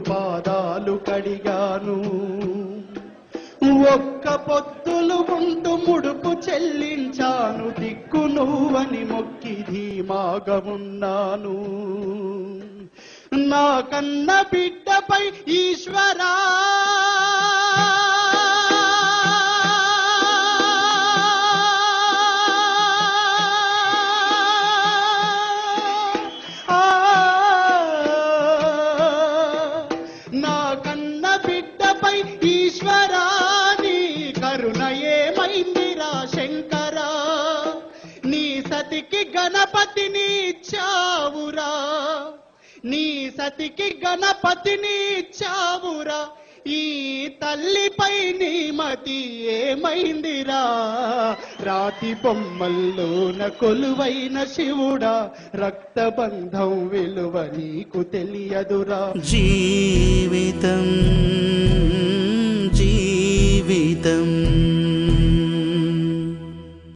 పాదాలు కడిగాను. ఒక్క పొత్తులు ఉంటూ ముడుపు చెల్లించాను, దిక్కు నువ్వని మొక్కి ధీమాగమున్నాను. నా కన్న బిడ్డపై ఈశ్వరా నా కన్న బిడ్డపై ఈశ్వరా నీ కరుణ ఏమైందిరా శంకరా, నీ సతికి గణపతిని ఇచ్చావురా, నీ సతికి గణపతిని ఇచ్చావురా, ఈ తల్లిపై నీ మతి ఏమైందిరా. రాతి బొమ్మల్లోన కొలువైన శివుడా, రక్తబంధం విలువ నీకు తెలియదురా. జీవితం జీవితం